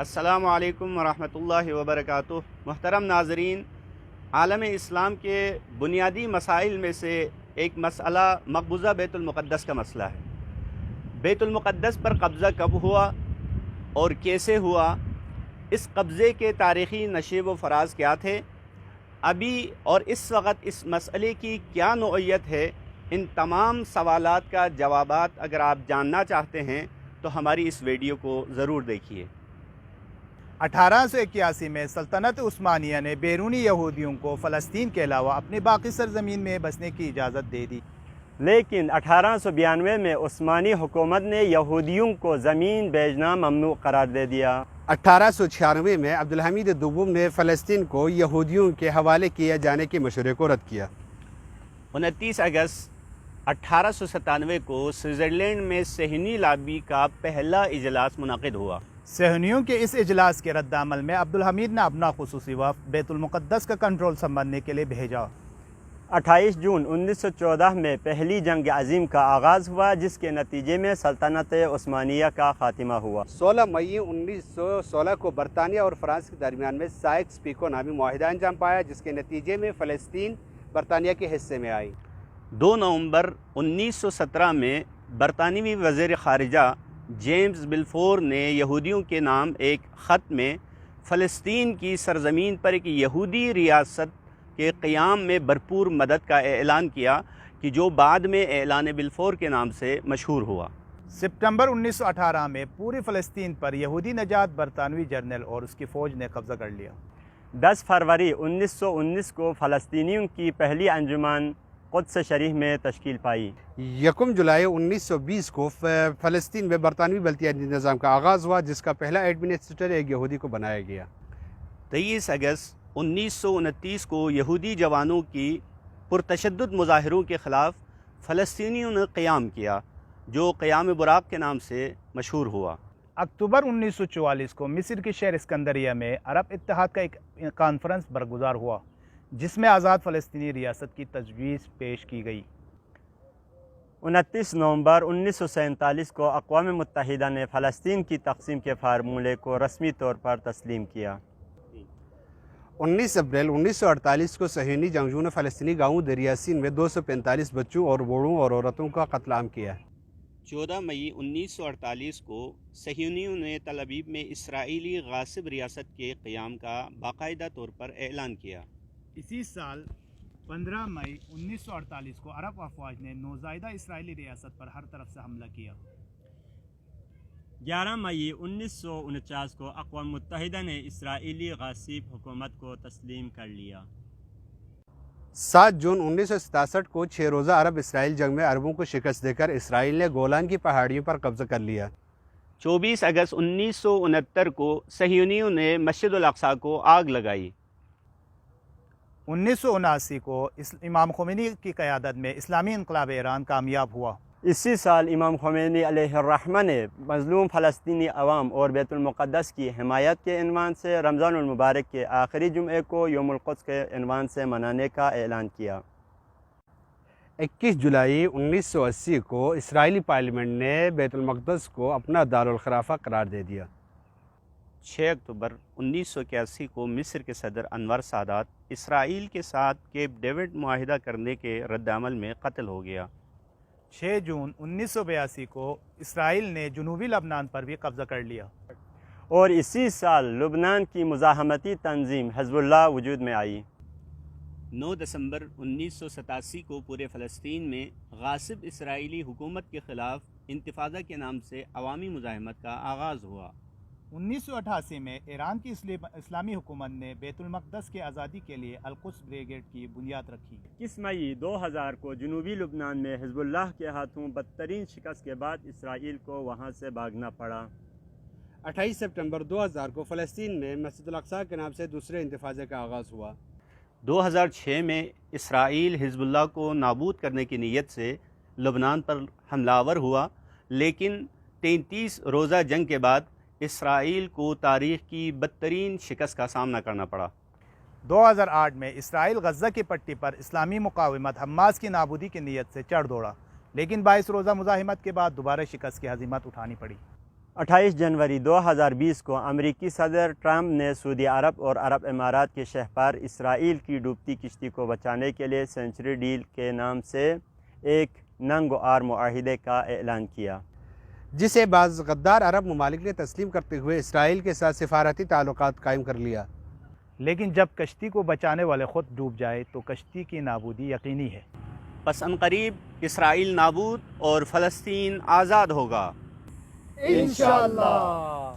السلام علیکم ورحمۃ اللہ وبرکاتہ۔ محترم ناظرین، عالم اسلام کے بنیادی مسائل میں سے ایک مسئلہ مقبوضہ بیت المقدس کا مسئلہ ہے۔ بیت المقدس پر قبضہ کب ہوا اور کیسے ہوا، اس قبضے کے تاریخی نشیب و فراز کیا تھے، ابھی اور اس وقت اس مسئلے کی کیا نوعیت ہے، ان تمام سوالات کا جوابات اگر آپ جاننا چاہتے ہیں تو ہماری اس ویڈیو کو ضرور دیکھیے۔ 1881 میں سلطنت عثمانیہ نے بیرونی یہودیوں کو فلسطین کے علاوہ اپنی باقی سرزمین میں بسنے کی اجازت دے دی، لیکن 1892 میں عثمانی حکومت نے یہودیوں کو زمین بیچنا ممنوع قرار دے دیا۔ 1896 میں عبدالحمید دوم نے فلسطین کو یہودیوں کے حوالے کیے جانے کے مشورے کو رد کیا۔ 29 اگست 1897 کو سوئٹزرلینڈ میں صہیونی لابی کا پہلا اجلاس منعقد ہوا۔ صہیونیوں کے اس اجلاس کے رد عمل میں عبدالحمید نے اپنا خصوصی وفد بیت المقدس کا کنٹرول سنبھالنے کے لیے بھیجا۔ 28 جون 1914 میں پہلی جنگ عظیم کا آغاز ہوا، جس کے نتیجے میں سلطنت عثمانیہ کا خاتمہ ہوا۔ 16 مئی 1916 کو برطانیہ اور فرانس کے درمیان میں سائکس پیکو نامی معاہدہ انجام پایا، جس کے نتیجے میں فلسطین برطانیہ کے حصے میں آئی۔ 2 نومبر 1917 میں برطانوی وزیر خارجہ جیمز بلفور نے یہودیوں کے نام ایک خط میں فلسطین کی سرزمین پر ایک یہودی ریاست کے قیام میں بھرپور مدد کا اعلان کیا، کہ جو بعد میں اعلان بلفور کے نام سے مشہور ہوا۔ ستمبر 1918 میں پوری فلسطین پر یہودی نژاد برطانوی جرنیل اور اس کی فوج نے قبضہ کر لیا۔ 10 فروری 1919 کو فلسطینیوں کی پہلی انجمن قدس شریف میں تشکیل پائی۔ 1 جولائی 1920 کو فلسطین میں برطانوی بلدیاتی نظام کا آغاز ہوا، جس کا پہلا ایڈمنسٹریٹر ایک یہودی کو بنایا گیا۔ 23 اگست 1929 کو یہودی جوانوں کی پرتشدد مظاہروں کے خلاف فلسطینیوں نے قیام کیا، جو قیام براق کے نام سے مشہور ہوا۔ اکتوبر 1944 کو مصر کے شہر اسکندریہ میں عرب اتحاد کا ایک کانفرنس برگزار ہوا، جس میں آزاد فلسطینی ریاست کی تجویز پیش کی گئی۔ 29 نومبر 1947 کو اقوام متحدہ نے فلسطین کی تقسیم کے فارمولے کو رسمی طور پر تسلیم کیا۔ 19 اپریل 1948 کو صہیونی جنگجوؤں نے فلسطینی گاؤں دیر یاسین میں 245 بچوں اور بوڑھوں اور عورتوں کا قتل عام کیا۔ 14 مئی 1948 کو صہیونیوں نے تل ابیب میں اسرائیلی غاصب ریاست کے قیام کا باقاعدہ طور پر اعلان کیا۔ اسی سال 15 مئی 1948 کو عرب افواج نے نوزائیدہ اسرائیلی ریاست پر ہر طرف سے حملہ کیا۔ 11 مئی 1949 کو اقوام متحدہ نے اسرائیلی غاصب حکومت کو تسلیم کر لیا۔ 7 جون 1967 کو 6 روزہ عرب اسرائیل جنگ میں عربوں کو شکست دے کر اسرائیل نے گولان کی پہاڑیوں پر قبضہ کر لیا۔ 24 اگست 1969 کو صہیونیوں نے مسجد الاقصی کو آگ لگائی۔ 1979 کو امام خمینی کی قیادت میں اسلامی انقلاب ایران کامیاب ہوا۔ اسی سال امام خمینی علیہ الرحمہ نے مظلوم فلسطینی عوام اور بیت المقدس کی حمایت کے عنوان سے رمضان المبارک کے آخری جمعے کو یوم القدس کے عنوان سے منانے کا اعلان کیا۔ 21 جولائی 1980 کو اسرائیلی پارلیمنٹ نے بیت المقدس کو اپنا دارالخلافہ قرار دے دیا۔ 6 اکتوبر 1981 کو مصر کے صدر انور سادات اسرائیل کے ساتھ کیپ ڈیوڈ معاہدہ کرنے کے رد عمل میں قتل ہو گیا۔ 6 جون 1982 کو اسرائیل نے جنوبی لبنان پر بھی قبضہ کر لیا، اور اسی سال لبنان کی مزاحمتی تنظیم حزب اللہ وجود میں آئی۔ 9 دسمبر 1987 کو پورے فلسطین میں غاصب اسرائیلی حکومت کے خلاف انتفاضہ کے نام سے عوامی مزاحمت کا آغاز ہوا۔ 1988 میں ایران کی اسلامی حکومت نے بیت المقدس کے آزادی کے لیے القدس بریگیڈ کی بنیاد رکھی۔ 21 مئی 2000 کو جنوبی لبنان میں حزب اللہ کے ہاتھوں بدترین شکست کے بعد اسرائیل کو وہاں سے بھاگنا پڑا۔ 28 سپٹمبر 2000 کو فلسطین میں مسجد الاقصی کے نام سے دوسرے انتفاضے کا آغاز ہوا۔ 2006 میں اسرائیل حزب اللہ کو نابود کرنے کی نیت سے لبنان پر حملہ آور ہوا، لیکن 33 روزہ جنگ کے بعد اسرائیل کو تاریخ کی بدترین شکست کا سامنا کرنا پڑا۔ 2008 میں اسرائیل غزہ کی پٹی پر اسلامی مقاومت حماس کی نابودی کی نیت سے چڑھ دوڑا، لیکن 22 روزہ مزاحمت کے بعد دوبارہ شکست کی ہزیمت اٹھانی پڑی۔ 28 جنوری 2020 کو امریکی صدر ٹرمپ نے سعودی عرب اور عرب امارات کے شہپار اسرائیل کی ڈوبتی کشتی کو بچانے کے لیے سینچری ڈیل کے نام سے ایک ننگ و آر معاہدے کا اعلان کیا، جسے بعض غدار عرب ممالک نے تسلیم کرتے ہوئے اسرائیل کے ساتھ سفارتی تعلقات قائم کر لیا۔ لیکن جب کشتی کو بچانے والے خود ڈوب جائے تو کشتی کی نابودی یقینی ہے۔ پس عنقریب اسرائیل نابود اور فلسطین آزاد ہوگا۔ انشاءاللہ۔